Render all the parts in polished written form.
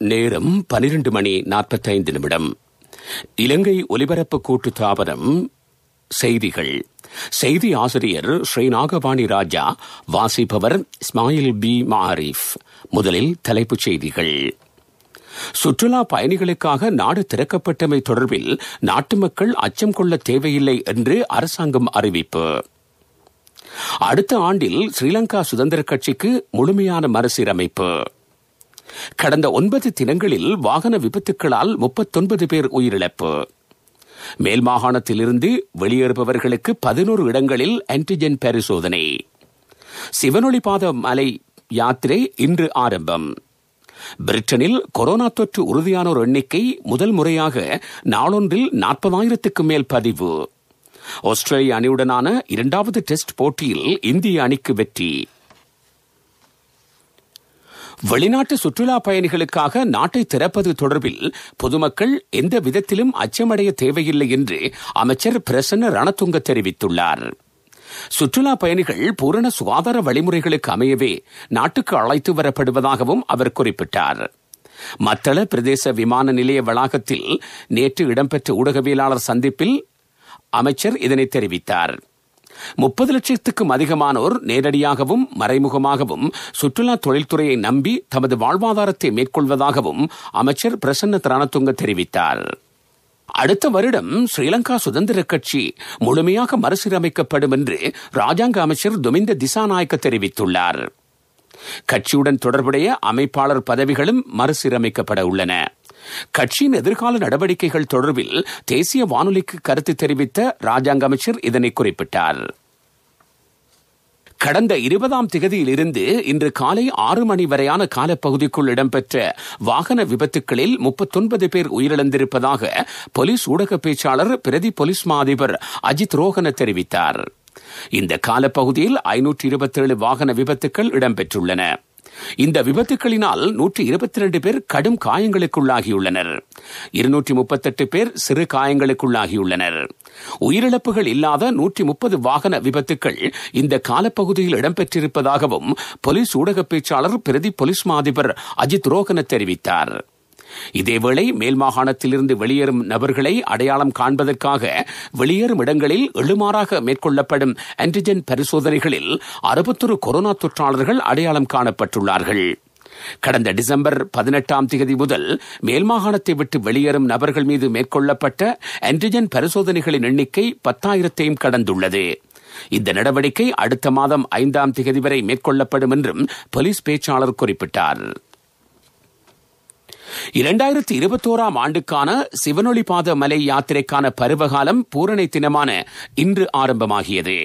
நேரம் 12:45. இலங்கை ஒலிபரப்பு கூட்டு தாபனம் செய்திகள். செய்தி ஆசிரியர் ஸ்ரீநாகவாணி ராஜா. வாசிப்பவர் இஸ்மாயில் பி மாரிஃப். முதலில் தலைப்புச் செய்திகள். சுற்றுலா பயணிகளுக்காக நாடு திறக்கப்பட்டமை தொடர்பில் நாட்டு மக்கள் அச்சம் கொள்ள தேவையில்லை என்று அரசாங்கம் அறிவிப்பு. அடுத்த ஆண்டில் ஸ்ரீலங்கா சுதந்திர கட்சிக்கு முழுமையான மறுசீரமைப்பு. கடந்த 9 தினங்களில் வாகன விபத்துக்களால் 39 பேர் உயிரிழப்பு. மேல் மாகாணத்திலிருந்து வெளியேறுபவர்களுக்கு 11 இடங்களில் ஆன்டிஜென் பரிசோதனை. சிவனொளிபாத மலை யாத்திரை இன்று ஆரம்பம். பிரிட்டனில் கொரோனா தொற்று உறுதியானோர் எண்ணிக்கை முதல் முறையாக நாளொன்றில் 40,000க்கும் மேல் பதிவு. ஆஸ்திரேலிய அணியுடனான 2வது டெஸ்ட் போட்டியில் இந்திய அணிக்கு வெற்றி. வெளிநாட்டு சுற்றுலா பயணிகளுக்காக நாட்டை திறப்பது தொடர்பில் பொதுமக்கள் எந்த விதத்திலும் அச்சமடைய தேவையில்லை என்று அமைச்சர் பிரசன்ன ரணதுங்க தெரிவித்துள்ளார். சுற்றுலா பயணிகள் பூரண சுகாதார வழிமுறைகளுக்கு அமையவே நாட்டுக்கு அழைத்து வரப்படுவதாகவும் அவர் குறிப்பிட்டார். மத்தள பிரதேச விமான நிலைய வளாகத்தில் நேற்று இடம்பெற்ற ஊடகவியலாளர் சந்திப்பில் அமைச்சர் இதனை தெரிவித்தார். 30 லட்சத்துக்கும் அதிகமானோர் நேரடியாகவும் மறைமுகமாகவும் சுற்றுலா தொழில்துறையை நம்பி தமது வாழ்வாதாரத்தை மேற்கொள்வதாகவும் அமைச்சர் பிரசன்ன ரணதுங்க தெரிவித்தார். அடுத்த வருடம் ஸ்ரீலங்கா சுதந்திர கட்சி முழுமையாக மறுசீரமைக்கப்படும் என்று ராஜாங்க அமைச்சர் துமிந்த திசாநாயக்க தெரிவித்துள்ளார். கட்சியுடன் தொடர்புடைய அமைப்பாளர் பதவிகளும் மறுசீரமைக்கப்பட உள்ளன. கட்சியின் எதிர்கால நடவடிக்கைகள் தொடர்பில் தேசிய வானொலிக்கு கருத்து தெரிவித்த ராஜாங்க அமைச்சர் இதனை குறிப்பிட்டார். கடந்த 20ஆம் திகதியிலிருந்து இன்று காலை 6 மணி வரையான காலப்பகுதிக்குள் இடம்பெற்ற வாகன விபத்துக்களில் 39 பேர் உயிரிழந்திருப்பதாக போலீஸ் ஊடக பேச்சாளர் பிரதி போலீஸ் மா அதிபர் அஜித் ரோஹன தெரிவித்தார். இந்த காலப்பகுதியில் 527 வாகன விபத்துக்கள் இடம்பெற்றுள்ளன. இந்த விபத்துக்களினால் 122 பேர் கடும் காயங்களுக்குள்ளாகியுள்ளனர். 238 பேர் சிறு காயங்களுக்குள்ளாகியுள்ளனர். உயிரிழப்புகள் இல்லாத 130 வாகன விபத்துக்கள் இந்த காலப்பகுதியில் இடம்பெற்றிருப்பதாகவும் போலீஸ் ஊடக பேச்சாளர் பிரதி போலீஸ் மா அதிபர் அஜித் ரோஹன தெரிவித்தார். இதேவேளை மேல் மாகாணத்திலிருந்து வெளியேறும் நபர்களை அடையாளம் காண்பதற்காக வெளியேறும் இடங்களில் எழுமாறாக மேற்கொள்ளப்படும் ஆன்டிஜென் பரிசோதனைகளில் 61 கொரோனா தொற்றாளர்கள் அடையாளம் காணப்பட்டுள்ளார்கள். கடந்த டிசம்பர் 18ஆம் தேதி முதல் மேல் மாகாணத்தை விட்டு வெளியேறும் நபர்கள் மீது மேற்கொள்ளப்பட்ட ஆன்டிஜென் பரிசோதனைகளின் எண்ணிக்கை 10,000ஐயும் கடந்துள்ளது. இந்த நடவடிக்கை அடுத்த மாதம் 5ஆம் தேதி வரை மேற்கொள்ளப்படும் என்றும் போலீஸ் பேச்சாளர் குறிப்பிட்டார். 2021ஆம் ஆண்டுக்கான சிவனொளிபாத மலை யாத்திரைக்கான பருவகாலம் பூரணை தினமான இன்று ஆரம்பமாகியது.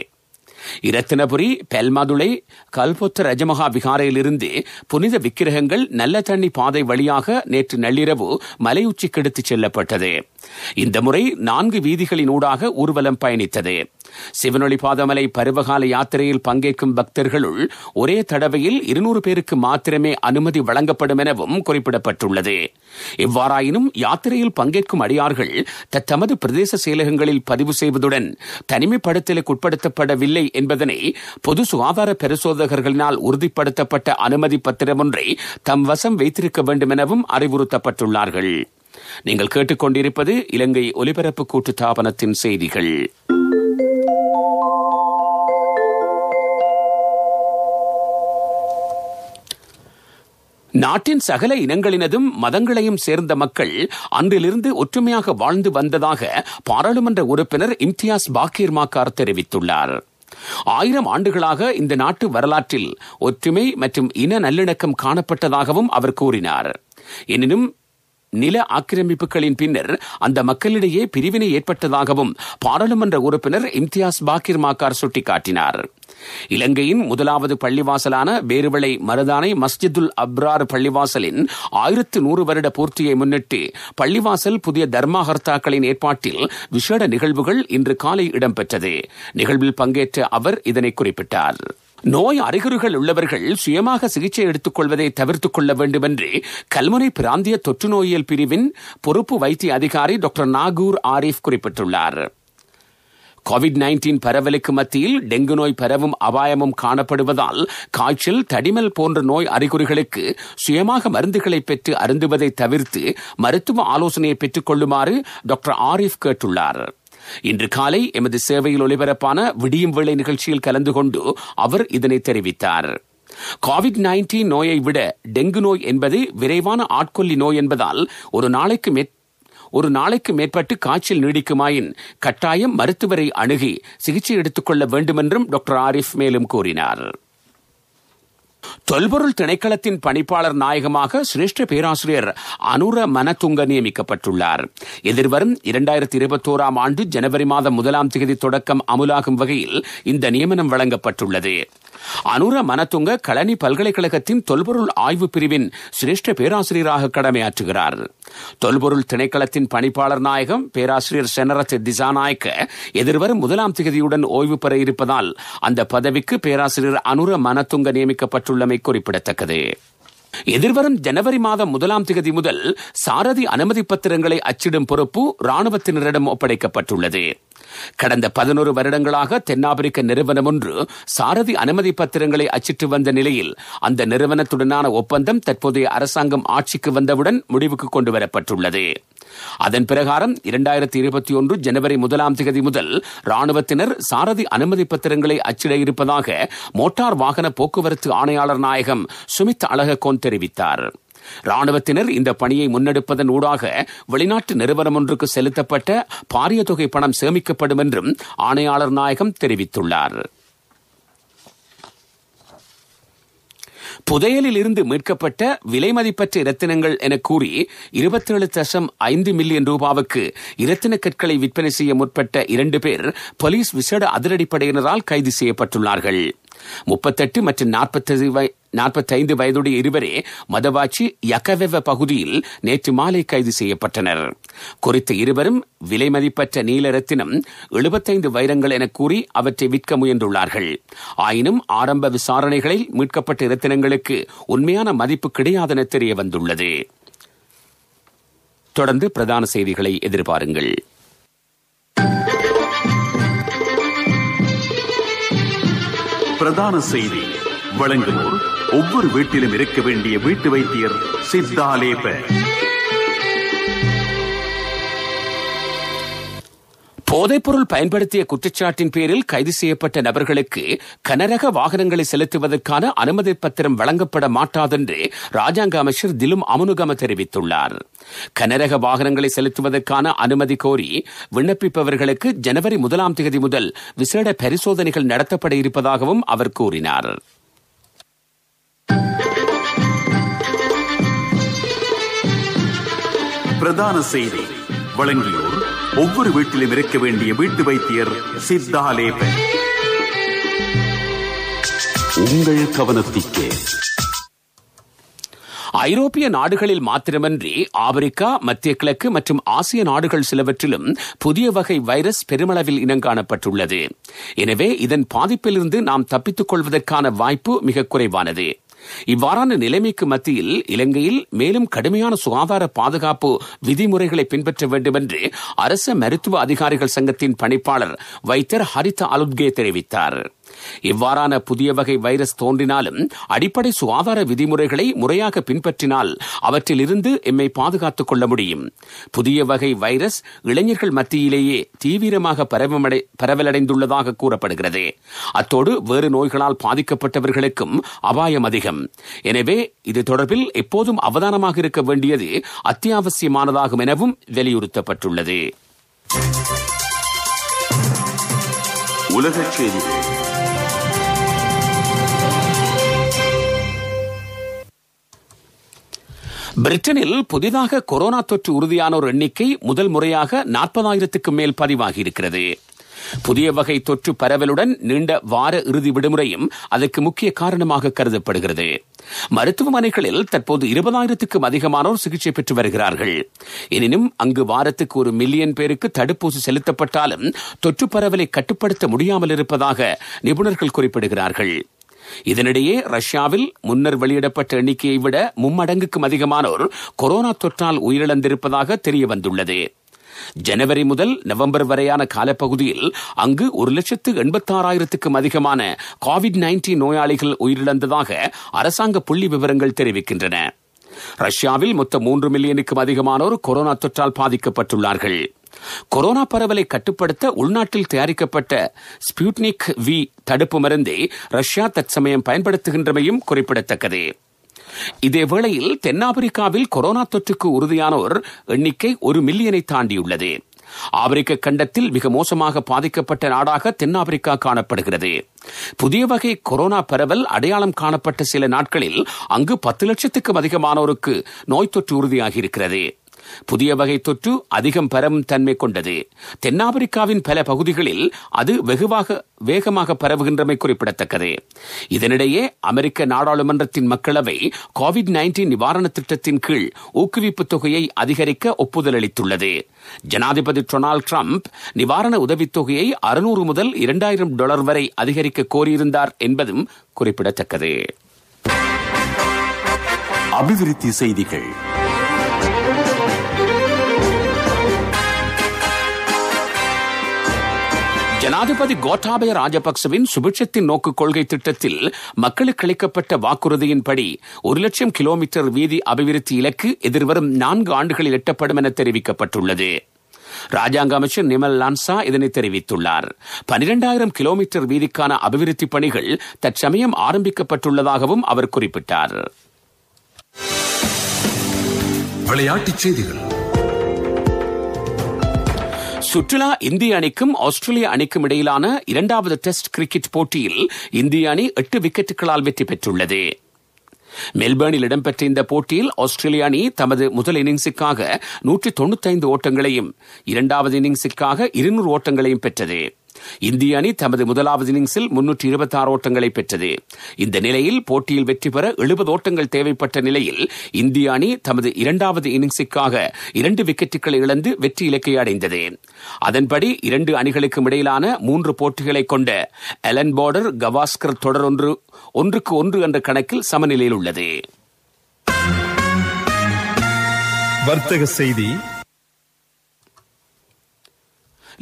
இரத்தினபுரி, பெல்மதுளை, கல்பொத்த ரஜமகா விகாரையிலிருந்து புனித விக்கிரகங்கள் நல்ல தண்ணி பாதை வழியாக நேற்று நள்ளிரவு மலையுச்சிக்கு எடுத்துச் செல்லப்பட்டது. இந்த முறை 4 வீதிகளினூடாக ஊர்வலம் பயணித்தது. சிவனொளிபாதமலை பருவகால யாத்திரையில் பங்கேற்கும் பக்தர்களுள் ஒரே தடவையில் 200 பேருக்கு மாத்திரமே அனுமதி வழங்கப்படும் எனவும் குறிப்பிடப்பட்டுள்ளது. எவ்வாறாயினும் யாத்திரையில் பங்கேற்கும் அடியார்கள் தமது பிரதேச செயலகங்களில் பதிவு செய்வதுடன் தனிமைப்படுத்தலுக்கு உட்படுத்தப்படவில்லை என்பதனை பொது சுகாதார பரிசோதகர்களினால் உறுதிப்படுத்தப்பட்ட அனுமதி பத்திரம் ஒன்றை தம் வசம் வைத்திருக்க வேண்டும் எனவும் அறிவுறுத்தப்பட்டுள்ளார்கள். நீங்கள் கேட்டுக்கொண்டிருப்பது இலங்கை ஒலிபரப்பு கூட்டு தாபனத்தின் செய்திகள். நாட்டின் சகல இனங்களினதும் மதங்களையும் சேர்ந்த மக்கள் அன்றிலிருந்து ஒற்றுமையாக வாழ்ந்து வந்ததாக பாராளுமன்ற உறுப்பினர் இம்தியாஸ் பாக்கீர் மாக்கார் தெரிவித்துள்ளார். 1000 ஆண்டுகளாக இந்த நாட்டு வரலாற்றில் ஒற்றுமை மற்றும் இன நல்லிணக்கம் காணப்பட்டதாகவும் அவர் கூறினார். எனினும் நில ஆக்கிரமிப்புகளின் பின்னர் அந்த மக்களிடையே பிரிவினை ஏற்பட்டதாகவும் பாராளுமன்ற உறுப்பினர் இம்தியாஸ் பாக்கிர் மாக்கார் சுட்டிக்காட்டினார். இலங்கையின் முதலாவது பள்ளிவாசலான பேருவளை மருதானை மஸ்ஜிதுல் அப்ரார் பள்ளிவாசலின் 1100 வருட பூர்த்தியை முன்னிட்டு பள்ளிவாசல் புதிய தர்மஹர்த்தாக்களின் ஏற்பாட்டில் விசேட நிகழ்வுகள் இன்று காலை இடம்பெற்றது. நிகழ்வில் பங்கேற்ற அவர் இதனை குறிப்பிட்டார். நோய் அறிகுறிகள் உள்ளவர்கள் சுயமாக சிகிச்சை எடுத்துக் கொள்வதை தவிர்த்துக் கொள்ள வேண்டும் என்று கல்முனை பிராந்திய தொற்று நோயியல் பிரிவின் பொறுப்பு வைத்திய அதிகாரி டாக்டர் நாகூர் ஆரிஃப் குறிப்பிட்டுள்ளார். கோவிட்-19 பரவலுக்கு மத்தியில் டெங்கு நோய் பரவும் அபாயமும் காணப்படுவதால் காய்ச்சல், தடிமல் போன்ற நோய் அறிகுறிகளுக்கு சுயமாக மருந்துகளை பெற்று அருந்துவதை தவிர்த்து மருத்துவ ஆலோசனையை பெற்றுக் கொள்ளுமாறு டாக்டர் ஆரிஃப் கேட்டுள்ளார். இன்று காலை எமது சேவையில் ஒலிபரப்பான விடியும் வேளை நிகழ்ச்சியில் கலந்து கொண்டு அவர் இதனை தெரிவித்தார். கோவிட்-19 நோயை விட டெங்கு நோய் என்பது விரைவான ஆட்கொல்லி நோய் என்பதால் ஒரு நாளைக்கு மேற்பட்டு காய்ச்சல் நீடிக்குமாயின் கட்டாயம் மருத்துவரை அணுகி சிகிச்சை எடுத்துக் கொள்ள வேண்டும் என்றும் டாக்டர் ஆரிஃப் மேலும் கூறினார். தொல்பொருள் திணைக்களத்தின் பணிப்பாளர் நாயகமாக சிரேஷ்ட பேராசிரியர் அனுர மனதுங்க நியமிக்கப்பட்டுள்ளார். எதிர்வரும் 2021 ஆண்டு ஜனவரி மாதம் 1ஆம் தேதி தொடக்கம் அமுலாகும் வகையில் இந்த நியமனம் வழங்கப்பட்டுள்ளது. அனுர மனதுங்க களனி பல்கலைக்கழகத்தின் தொல்பொருள் ஆய்வு பிரிவின் சிரேஷ்ட பேராசிரியராக கடமையாற்றுகிறார். தொல்பொருள் திணைக்களத்தின் பணிப்பாளர் நாயகம் பேராசிரியர் செனரத் திசாநாயக்க எதிர்வரும் 1ஆம் தேதியுடன் ஓய்வு பெற இருப்பதால் அந்த பதவிக்கு பேராசிரியர் அனுர மனதுங்க நியமிக்கப்பட்டுள்ளமை குறிப்பிடத்தக்கது. எதிர்வரும் ஜனவரி மாதம் 1ஆம் தேதி முதல் சாரதி அனுமதி பத்திரங்களை அச்சிடும் பொறுப்பு ராணுவத்தினரிடம் ஒப்படைக்கப்பட்டுள்ளது. கடந்த 11 வருடங்களாக தென்னாப்பிரிக்க நிறுவனம் ஒன்று சாரதி அனுமதி பத்திரங்களை அச்சிட்டு வந்த நிலையில் அந்த நிறுவனத்துடனான ஒப்பந்தம் தற்போதைய அரசாங்கம் ஆட்சிக்கு வந்தவுடன் முடிவுக்கு கொண்டுவரப்பட்டுள்ளது. அதன் பிரகாரம் 2021 ஜனவரி 1ஆம் தேதி முதல் ராணுவத்தினர் சாரதி அனுமதி பத்திரங்களை அச்சிட இருப்பதாக மோட்டார் வாகன போக்குவரத்து ஆணையாளர் நாயகம் சுமித் அழககோன் தெரிவித்தார். ராணுவத்தினர் இந்த பணியை முன்னெடுப்பதன் ஊடாக வெளிநாட்டு நிறுவனம் ஒன்றுக்கு செலுத்தப்பட்ட பாரிய தொகை பணம் சேமிக்கப்படும் என்றும் ஆணையாளர் நாயகம் தெரிவித்துள்ளார். புதையலில் இருந்து மீட்கப்பட்ட விலைமதிப்பற்ற இரத்தினங்கள் என கூறி 27.5 மில்லியன் ரூபாவுக்கு இரத்தின கற்களை விற்பனை செய்ய முற்பட்ட 2 பேர் போலீஸ் விசேட அதிரடிப்படையினரால் கைது செய்யப்பட்டுள்ளார்கள். 38 மற்றும் 45 வயதுடைய இருவரே மதவாச்சி யக்கவெவ பகுதியில் நேற்று மாலை கைது செய்யப்பட்டனர். குறித்த இருவரும் விலை மதிப்பற்ற நீல ரத்தினம் 75 வைரங்கள் என கூறி அவற்றை விற்க முயன்றுள்ளார்கள். ஆயினும் ஆரம்ப விசாரணைகளில் மீட்கப்பட்ட இரத்தினங்களுக்கு உண்மையான மதிப்பு கிடையாதென தெரிய வந்துள்ளது. தொடர்ந்து பிரதான செய்திகளை எதிர்பாருங்கள். பிரதான செய்தி வழங்குவோர் ஒவ்வொரு வீட்டிலும் இருக்க வேண்டிய வீட்டு வைத்தியர் சித்தாலேப. போதைப்பொருள் பயன்படுத்திய குற்றச்சாட்டின் பேரில் கைது செய்யப்பட்ட நபர்களுக்கு கனரக வாகனங்களை செலுத்துவதற்கான அனுமதி பத்திரம் வழங்கப்பட மாட்டாதென்று ராஜாங்க அமைச்சர் திலும் அமுனுகம தெரிவித்துள்ளார். கனரக வாகனங்களை செலுத்துவதற்கான அனுமதி கோரி விண்ணப்பிப்பவர்களுக்கு ஜனவரி 1ஆம் தேதி முதல் விசேட பரிசோதனைகள் நடத்தப்பட இருப்பதாகவும் அவர் கூறினார். பிரதான செய்தி வழங்கியோர் ஒவ்வொரு வீட்டிலும் இருக்க வேண்டிய வீட்டு வைத்தியர் சித்தாலேப. உங்கள் கவனத்திற்கு ஐரோப்பிய நாடுகளில் மாத்திரமன்றி ஆப்பிரிக்கா, மத்திய கிழக்கு மற்றும் ஆசிய நாடுகள் சிலவற்றிலும் புதிய வகை வைரஸ் பெருமளவில் இனங்காணப்பட்டுள்ளது. எனவே இதன் பாதிப்பிலிருந்து நாம் தப்பித்துக் கொள்வதற்கான வாய்ப்பு மிக குறைவானது. இவ்வாறான நிலைமைக்கு மத்தியில் இலங்கையில் மேலும் கடுமையான சுகாதார பாதுகாப்பு விதிமுறைகளை பின்பற்ற வேண்டும் என்று அரச மருத்துவ அதிகாரிகள் சங்கத்தின் பணிப்பாளர் வைத்தியர் ஹரித அலுத்கே தெரிவித்தார். இவ்வாறான புதிய வகை வைரஸ் தோன்றினாலும் அடிப்படை சுகாதார விதிமுறைகளை முறையாக பின்பற்றினால் அவற்றில் இருந்து எம்மை பாதுகாத்துக் கொள்ள முடியும். புதிய வகை வைரஸ் இளைஞர்கள் மத்தியிலேயே தீவிரமாக பரவலடைந்துள்ளதாக கூறப்படுகிறது. அத்தோடு வேறு நோய்களால் பாதிக்கப்பட்டவர்களுக்கும் அபாயம் அதிகம். எனவே இது தொடர்பில் எப்போதும் அவதானமாக இருக்க வேண்டியது அத்தியாவசியமானதாகும் எனவும் வலியுறுத்தப்பட்டுள்ளது. உலகச் செய்திகள். பிரிட்டனில் புதிதாக கொரோனா தொற்று உறுதியானோர் எண்ணிக்கை முதல் முறையாக 40,000க்கு மேல் பதிவாகியிருக்கிறது. புதிய வகை தொற்று பரவலுடன் நீண்ட வார இறுதி விடுமுறையும் அதற்கு முக்கிய காரணமாக கருதப்படுகிறது. மருத்துவமனைகளில் தற்போது 20,000க்கும் அதிகமானோர் சிகிச்சை பெற்று வருகிறார்கள். எனினும் அங்கு வாரத்துக்கு 1 மில்லியன் பேருக்கு தடுப்பூசி செலுத்தப்பட்டாலும் தொற்று பரவலை கட்டுப்படுத்த முடியாமல் இருப்பதாக நிபுணர்கள் குறிப்பிடுகிறார்கள். இதனிடையே ரஷ்யாவில் முன்னர் வெளியிடப்பட்ட எண்ணிக்கையை விட 3 மடங்குக்கும் அதிகமானோர் கொரோனா தொற்றால் உயிரிழந்திருப்பதாக தெரிய வந்துள்ளது. ஜனவரி முதல் நவம்பர் வரையான காலப்பகுதியில் அங்கு 1,86,000க்கும் அதிகமான கோவிட்-19 நோயாளிகள் உயிரிழந்ததாக அரசாங்க புள்ளி விவரங்கள் தெரிவிக்கின்றன. ரஷ்யாவில் மொத்தம் 3 மில்லியனுக்கும் அதிகமானோர் கொரோனா தொற்றால் பாதிக்கப்பட்டுள்ளார்கள். கொரோனா பரவலை கட்டுப்படுத்த உள்நாட்டில் தயாரிக்கப்பட்ட ஸ்புட்னிக் வி தடுப்பு மருந்தை ரஷ்யா தற்சமயம் பயன்படுத்துகின்றமையும் குறிப்பிடத்தக்கது. இதேவேளையில் தென்னாப்பிரிக்காவில் கொரோனா தொற்றுக்கு உறுதியானோர் எண்ணிக்கை 1 மில்லியனை தாண்டியுள்ளது. ஆப்பிரிக்க கண்டத்தில் மிக மோசமாக பாதிக்கப்பட்ட நாடாக தென்னாப்பிரிக்கா காணப்படுகிறது. புதிய வகை கொரோனா பரவல் அடையாளம் காணப்பட்ட சில நாட்களில் அங்கு 10 லட்சத்துக்கும் அதிகமானோருக்கு நோய் தொற்று உறுதியாகியிருக்கிறது. புதிய வகை தொற்று அதிகம் பரவும் தன்மை கொண்டது. தென்னாப்பிரிக்காவின் பல பகுதிகளில் அது வேகமாக பரவுகின்றமை குறிப்பிடத்தக்கது. இதனிடையே அமெரிக்க நாடாளுமன்றத்தின் மக்களவை கோவிட்-19 நிவாரண திட்டத்தின் கீழ் ஊக்குவிப்பு தொகையை அதிகரிக்க ஒப்புதல் அளித்துள்ளது. ஜனாதிபதி டொனால்டு டிரம்ப் நிவாரண உதவித்தொகையை $600 முதல் $2,000 வரை அதிகரிக்க கோரியிருந்தார் என்பதும் குறிப்பிடத்தக்கது. அபிவிருத்தி செய்திகள். ஜனாதிபதி கோட்டாபய ராஜபக்சவின் சுபிட்சத்தின் நோக்கு கொள்கை திட்டத்தில் மக்களுக்கு அளிக்கப்பட்ட வாக்குறுதியின்படி 1,00,000 கிலோமீட்டர் வீதி அபிவிருத்தி இலக்கு எதிர்வரும் 4 ஆண்டுகளில் எட்டப்படும் என தெரிவிக்கப்பட்டுள்ளது. ராஜாங்க அமைச்சர் நிமல் லான்சா இதனை தெரிவித்துள்ளார். 12,000 கிலோமீட்டர் வீதிக்கான அபிவிருத்தி பணிகள் தற்சமயம் ஆரம்பிக்கப்பட்டுள்ளதாகவும் அவர் குறிப்பிட்டார். விளையாட்டுச் செய்திகள். சுற்றுலா இந்திய அணிக்கும் ஆஸ்திரேலிய அணிக்கும் இடையிலான 2வது டெஸ்ட் கிரிக்கெட் போட்டியில் இந்திய அணி 8 விக்கெட்டுகளால் வெற்றி பெற்றுள்ளது. மெல்பர்னில் இடம்பெற்ற இந்த போட்டியில் ஆஸ்திரேலிய அணி தமது முதல் இன்னிங்ஸுக்காக 195 ஓட்டங்களையும் 2வது இன்னிங்ஸுக்காக 200 ஓட்டங்களையும் பெற்றது. இந்திய அணி தமது முதலாவது இன்னிங்ஸில் 326 ஓட்டங்களை பெற்றது. இந்த நிலையில் போட்டியில் வெற்றி பெற 70 ஓட்டங்கள் தேவைப்பட்ட நிலையில் இந்திய அணி தமது 2வது இன்னிங்ஸுக்காக 2 விக்கெட்டுகளை இழந்து வெற்றி இலக்கை அடைந்தது. அதன்படி 2 அணிகளுக்கும் இடையிலான 3 போட்டிகளை கொண்ட எலன் பார்டர் கவாஸ்கர் தொடர் 1-1 என்ற கணக்கில் சமநிலையில் உள்ளது. வர்த்தக செய்தி.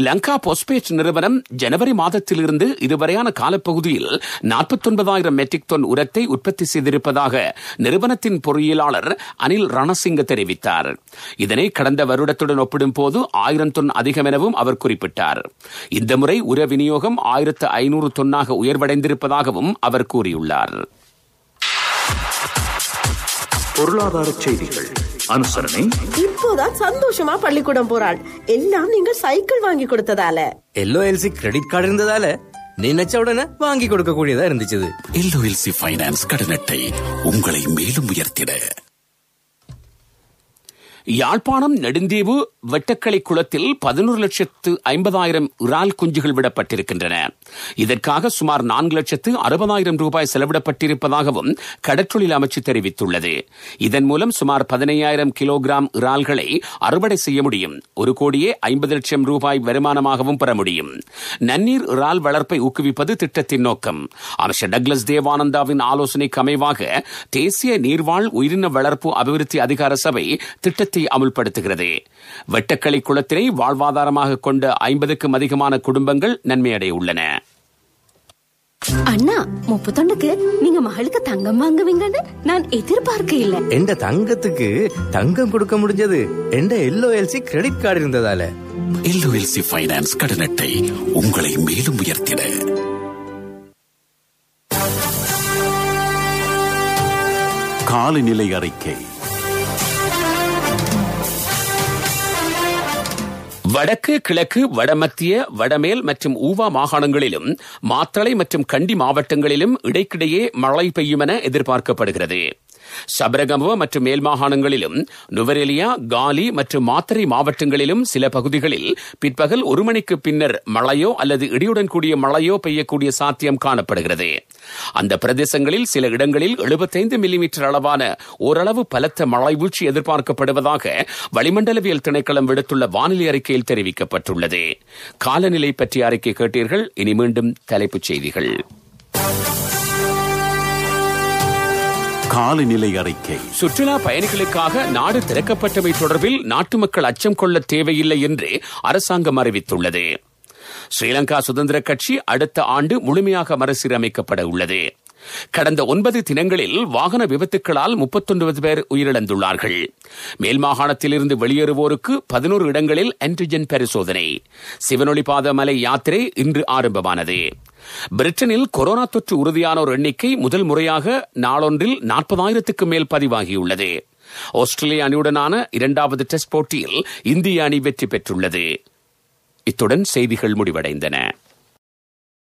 லங்கா போஸ்பேட் நிறுவனம் ஜனவரி மாதத்திலிருந்து இதுவரையான காலப்பகுதியில் 49,000 மெட்ரிக் டன் உரத்தை உற்பத்தி செய்திருப்பதாக நிறுவனத்தின் பொறியியலாளர் அனில் ரணசிங்க தெரிவித்தார். இதனை கடந்த வருடத்துடன் ஒப்பிடும்போது 1000 டன் அதிகம் எனவும் அவர் குறிப்பிட்டார். இந்த முறை உர விநியோகம் 1,500 டன்னாக உயர்வடைந்திருப்பதாகவும் அவர் கூறியுள்ளார். பொருளாதார செய்திகள். அனுசரணை. இப்போதான் சந்தோஷமா பள்ளிக்கூடம் போறாள். எல்லாம் நீங்க சைக்கிள் வாங்கி கொடுத்ததால. LOLC கிரெடிட் கார்டு இருந்ததால நினைச்ச உடனே வாங்கி கொடுக்க கூடியதா இருந்துச்சு. LOLC ஃபைனான்ஸ் கடன் அட்டை உங்களை மேலும் உயர்த்திட. யாழ்ப்பாணம் நெடுந்தீவு வெட்டக்களி குளத்தில் 11,50,000 இறால் குஞ்சுகள் விடப்பட்டிருக்கின்றன. இதற்காக சுமார் 4,60,000 ரூபாய் செலவிடப்பட்டிருப்பதாகவும் கடற்றொழில் அமைச்சு தெரிவித்துள்ளது. இதன் மூலம் சுமார் 15,000 கிலோகிராம் இறால்களை அறுவடை செய்ய முடியும். 1,50,00,000 ரூபாய் வருமானமாகவும் பெற முடியும். நன்னீர் இறால் வளர்ப்பை ஊக்குவிப்பது திட்டத்தின் நோக்கம். அமைச்சர் டக்ளஸ் தேவானந்தாவின் ஆலோசனைக்கு அமைவாக தேசிய நீர்வாழ் உயிரின வளர்ப்பு அபிவிருத்தி அதிகார சபை திட்டத்தை அமுல்படுத்துகிறது. வெட்டக்களி குளத்தினை வாழ்வாதாரமாக கொண்ட 50க்கும் அதிகமான குடும்பங்கள் நன்மையடைய உள்ளன. அண்ணா 31க்கு நீங்க மகளுக்கு தங்கம் வாங்குவீங்கன்னு நான் எதிர்பார்க்க இல்ல. எந்த தங்கத்துக்கு தங்கம் கொடுக்க முடிஞ்சது எந்த LOLC கிரெடிட் கார்டு இருந்ததால. LOLC ஃபைனான்ஸ் கடன் அட்டை உங்களை மேலும் உயர்த்திட. காலநிலை அறிக்கை. வடக்கு, கிழக்கு, வடமத்திய, வடமேல் மற்றும் ஊவா மாகாணங்களிலும் மாத்தளை மற்றும் கண்டி மாவட்டங்களிலும் இடைக்கிடையே மழை பெய்யும் என எதிர்பார்க்கப்படுகிறது. சபரகமுவ மற்றும் மேல் மாகாணங்களிலும் நுவரெலியா, காலி மற்றும் மாத்தறை மாவட்டங்களிலும் சில பகுதிகளில் பிற்பகல் 1 மணிக்கு பின்னர் மழையோ அல்லது இடியுடன் கூடிய மழையோ பெய்யக்கூடிய சாத்தியம் காணப்படுகிறது. அந்த பிரதேசங்களில் சில இடங்களில் 75 மில்லிமீட்டர் அளவான ஓரளவு பலத்த மழை வீழ்ச்சி எதிர்பார்க்கப்படுவதாக வளிமண்டலவியல் திணைக்களம் விடுத்துள்ள வானிலை அறிக்கையில் தெரிவிக்கப்பட்டுள்ளது. காலநிலை பற்றிய அறிக்கை கேட்டீர்கள். இனி மீண்டும் தலைப்புச் செய்திகள். காலநிலை அறிக்கை. சுற்றுலா பயணிகளுக்காக நாடு திறக்கப்பட்டமை தொடர்பில் நாட்டு மக்கள் அச்சம் கொள்ள தேவையில்லை என்று அரசாங்கம் அறிவித்துள்ளது. ஸ்ரீலங்கா சுதந்திர கட்சி அடுத்த ஆண்டு முழுமையாக மறுசீரமைக்கப்பட உள்ளது. கடந்த 9 தினங்களில் வாகன விபத்துக்களால் 39 பேர் உயிரிழந்துள்ளார்கள். மேல் மாகாணத்திலிருந்து வெளியேறுவோருக்கு 11 இடங்களில் ஆன்டிஜென் பரிசோதனை. சிவனொளிபாத மலை யாத்திரை இன்று ஆரம்பமானது. பிரிட்டனில் கொரோனா தொற்று உறுதியானோர் எண்ணிக்கை முதல் முறையாக நாளொன்றில் 40,000க்கு மேல் பதிவாகியுள்ளது. ஆஸ்திரேலிய அணியுடனான 2வது டெஸ்ட் போட்டியில் இந்திய அணி வெற்றி பெற்றுள்ளது. இத்துடன் செய்திகள் முடிவடைந்தன.